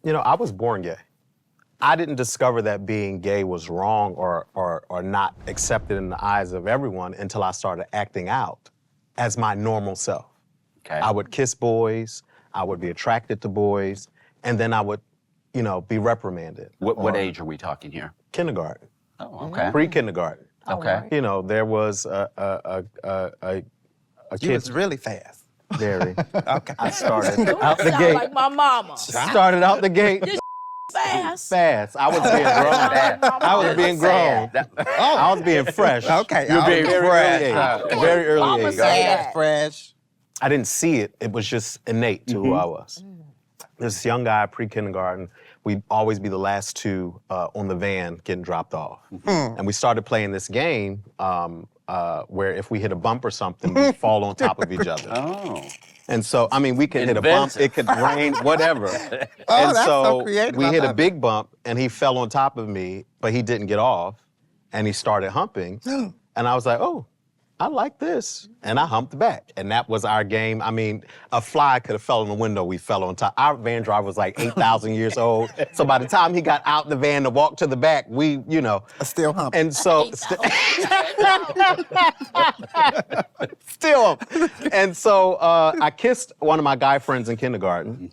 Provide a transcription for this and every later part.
You know, I was born gay. I didn't discover that being gay was wrong or not accepted in the eyes of everyone until I started acting out as my normal self. Okay. I would kiss boys, I would be attracted to boys, and then I would, you know, be reprimanded. What age are we talking here? Kindergarten, Oh, okay. pre-kindergarten. Okay. You know, there was a You kid. was really fast. Very. Okay. I started out the Sound gate. like my mama. Started out the gate. Fast. Fast. I was being grown. I was being grown. I was being fresh. Okay. You're being very fresh. early age. Very early Mama age. said. Fresh. I didn't see it. It was just innate to who I was. This young guy, pre-kindergarten, we'd always be the last two on the van getting dropped off. And we started playing this game where if we hit a bump or something, we'd fall on top of each other. Oh. And so, I mean, we could hit a bump, it could rain, whatever. Oh, And that's so creative. we I hit a love big bump, and he fell on top of me, but he didn't get off, and he started humping. And I was like, oh, I like this. And I humped back. And that was our game. I mean, a fly could have fell in the window, we fell on top. Our van driver was like 8,000 years old. So by the time he got out the van to walk to the back, we, you know. Still humping. And so, still. And so I kissed one of my guy friends in kindergarten.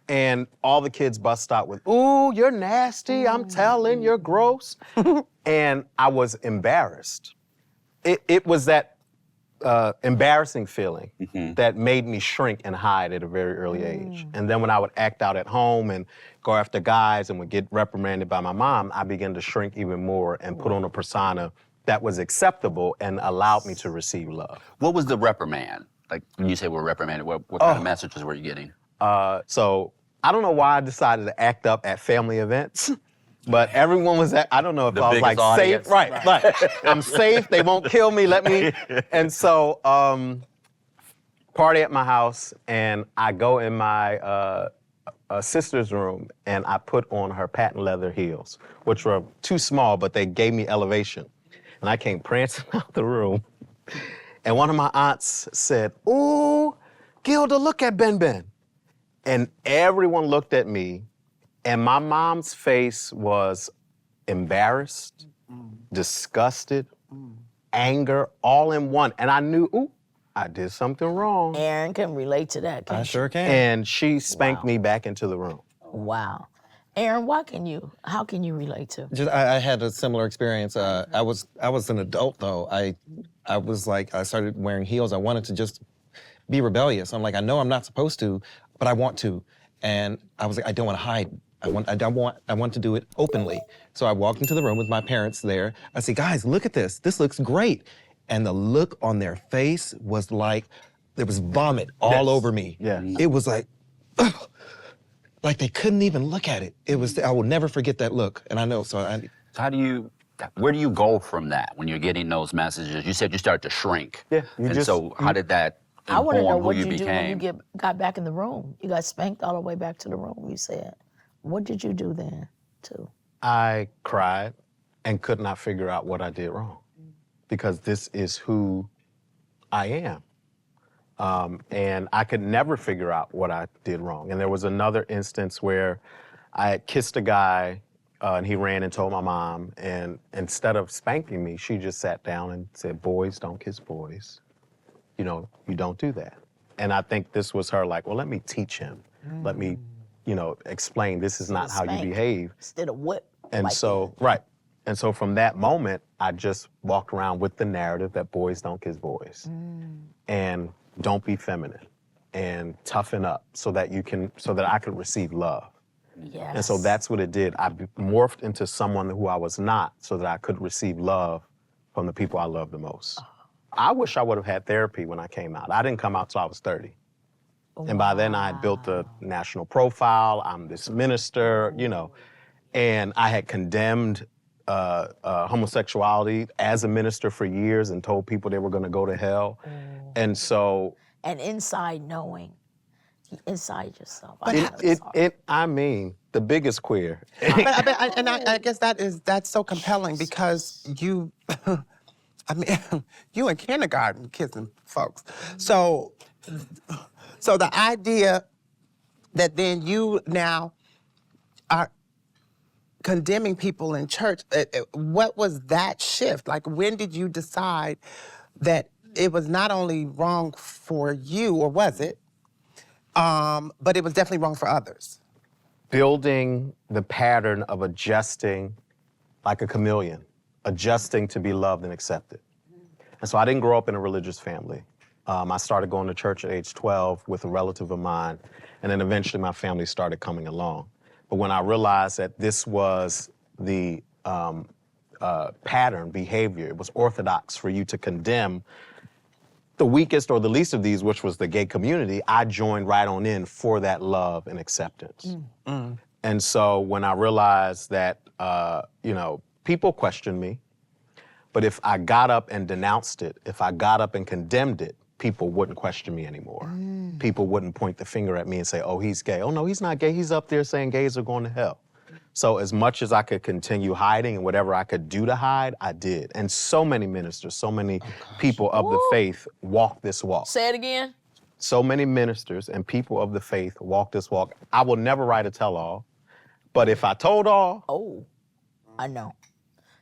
And all the kids bust out with, ooh, you're nasty, I'm telling, you're gross. And I was embarrassed. It was that embarrassing feeling that made me shrink and hide at a very early age. And then when I would act out at home and go after guys and would get reprimanded by my mom, I began to shrink even more and put on a persona that was acceptable and allowed me to receive love. What was the reprimand? Like, when you say we're reprimanded, what kind of messages were you getting? So I don't know why I decided to act up at family events. But everyone was I don't know if I was like audience. safe. Right. I'm safe, they won't kill me, let me. And so, party at my house, and I go in my sister's room, and I put on her patent leather heels, which were too small, but they gave me elevation. And I came prancing out the room, and one of my aunts said, ooh, Gilda, look at Ben Ben. And everyone looked at me, and my mom's face was embarrassed, disgusted, anger, all in one. And I knew, ooh, I did something wrong. Aaron can relate to that. I sure can. And she spanked me back into the room. Wow. Aaron, how can you relate to? Just, I had a similar experience. I was an adult though. I was like, I started wearing heels. I wanted to just be rebellious. I'm like, I know I'm not supposed to, but I want to. And I was like, I don't want to hide. I want to do it openly. So I walked into the room with my parents there. I said, guys, look at this. This looks great. And the look on their face was like, there was vomit all over me. Yeah. It was like, ugh, like they couldn't even look at it. It was, I will never forget that look. And I know, so Where do you go from that when you're getting those messages? You said you started to shrink. Yeah. So how did that I want to know inform who what you you do when became? you got back in the room. You got spanked all the way back to the room, you said. What did you do then, too? I cried and could not figure out what I did wrong because this is who I am. And I could never figure out what I did wrong. And there was another instance where I had kissed a guy and he ran and told my mom. And instead of spanking me, she just sat down and said, boys don't kiss boys. You know, you don't do that. And I think this was her like, well, let me teach him. Let me, you know, explain this is not how you behave. Instead of whip. And like so, right. And so from that moment, I just walked around with the narrative that boys don't kiss boys. And don't be feminine and toughen up so that I could receive love. Yes. And so that's what it did. I morphed into someone who I was not so that I could receive love from the people I love the most. I wish I would have had therapy when I came out. I didn't come out till I was 30. And by then I had built a national profile. I'm this minister, you know, and I had condemned homosexuality as a minister for years and told people they were going to go to hell. And so... And inside knowing, inside yourself. I mean, the biggest queer. I guess that's so compelling because you, I mean, you in kindergarten kissing folks. So the idea that then you now are condemning people in church. What was that shift? Like, when did you decide that it was not only wrong for you, or was it, but it was definitely wrong for others? Building the pattern of adjusting like a chameleon, adjusting to be loved and accepted. And so I didn't grow up in a religious family. I started going to church at age 12 with a relative of mine, and then eventually my family started coming along. But when I realized that this was the pattern behavior, it was orthodox for you to condemn the weakest or the least of these, which was the gay community, I joined right on in for that love and acceptance. And so when I realized that, people questioned me, but if I got up and denounced it, if I got up and condemned it, people wouldn't question me anymore. People wouldn't point the finger at me and say, oh, he's gay. Oh, no, he's not gay. He's up there saying gays are going to hell. So as much as I could continue hiding and whatever I could do to hide, I did. And so many ministers, so many people of the faith walk this walk. Say it again. So many ministers and people of the faith walk this walk. I will never write a tell-all, but if I told all, Oh, I know.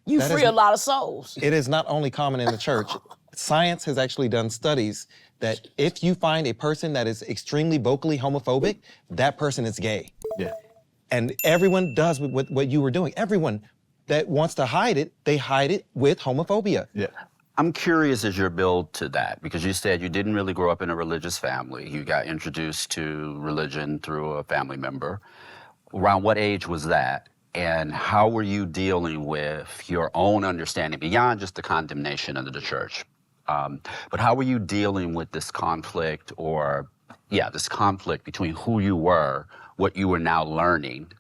You That free is- a lot of souls. It is not only common in the church. Science has actually done studies that if you find a person that is extremely vocally homophobic, that person is gay. yeah. And everyone does what you were doing. Everyone that wants to hide it, they hide it with homophobia. Yeah. I'm curious as your build to that, because you said you didn't really grow up in a religious family. You got introduced to religion through a family member. Around what age was that? And how were you dealing with your own understanding beyond just the condemnation of the church? But how were you dealing with this conflict this conflict between who you were, what you were now learning,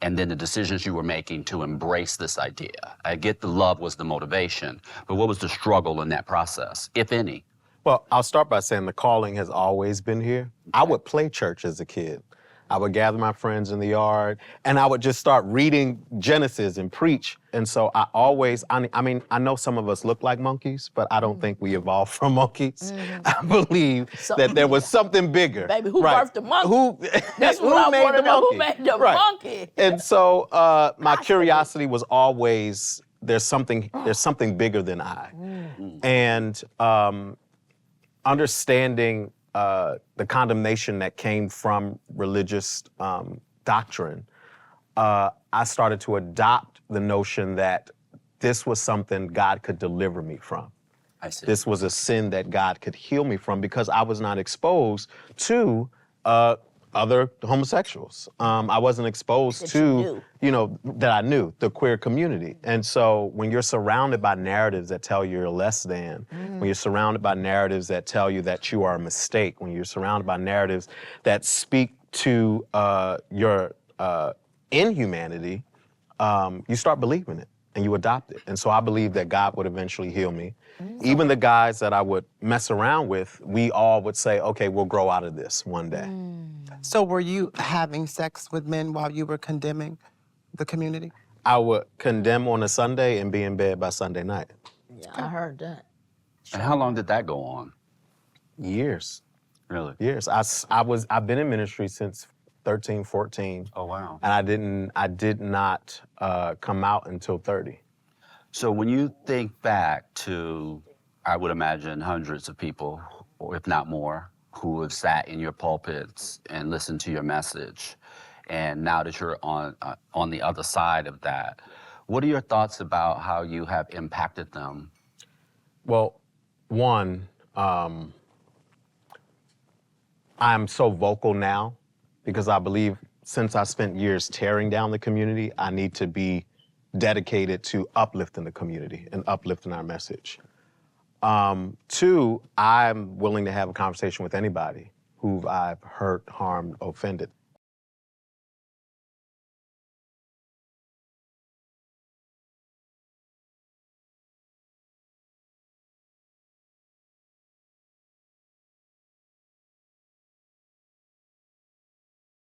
and then the decisions you were making to embrace this idea? I get the love was the motivation, but what was the struggle in that process, if any? Well, I'll start by saying the calling has always been here. I would play church as a kid. I would gather my friends in the yard, and I would just start reading Genesis and preach. And so I always, I know some of us look like monkeys, but I don't think we evolved from monkeys. I believe that there was something bigger. Baby, who Right. birthed the monkey? Who, That's who what I made want the to know. Who monkey? made the Right. monkey? And so my curiosity was always, there's something bigger than I. And understanding the condemnation that came from religious doctrine, I started to adopt the notion that this was something God could deliver me from. I see. This was a sin that God could heal me from because I was not exposed to other homosexuals. I wasn't exposed That to, you that I knew, the queer community. And so when you're surrounded by narratives that tell you you're less than, when you're surrounded by narratives that tell you that you are a mistake, when you're surrounded by narratives that speak to your inhumanity, you start believing it and you adopt it. And so I believe that God would eventually heal me. Even the guys that I would mess around with, we all would say, okay, we'll grow out of this one day. So were you having sex with men while you were condemning the community? I would condemn on a Sunday and be in bed by Sunday night. Yeah, I heard that. And how long did that go on? Years, Really? years. I've been in ministry since 13, 14, Oh, wow. and I did not come out until 30. So when you think back to, I would imagine hundreds of people, or if not more, who have sat in your pulpits and listened to your message, and now that you're on the other side of that, what are your thoughts about how you have impacted them? Well, one, I'm so vocal now because I believe since I spent years tearing down the community, I need to be dedicated to uplifting the community and uplifting our message. Two, I'm willing to have a conversation with anybody who I've hurt, harmed, offended.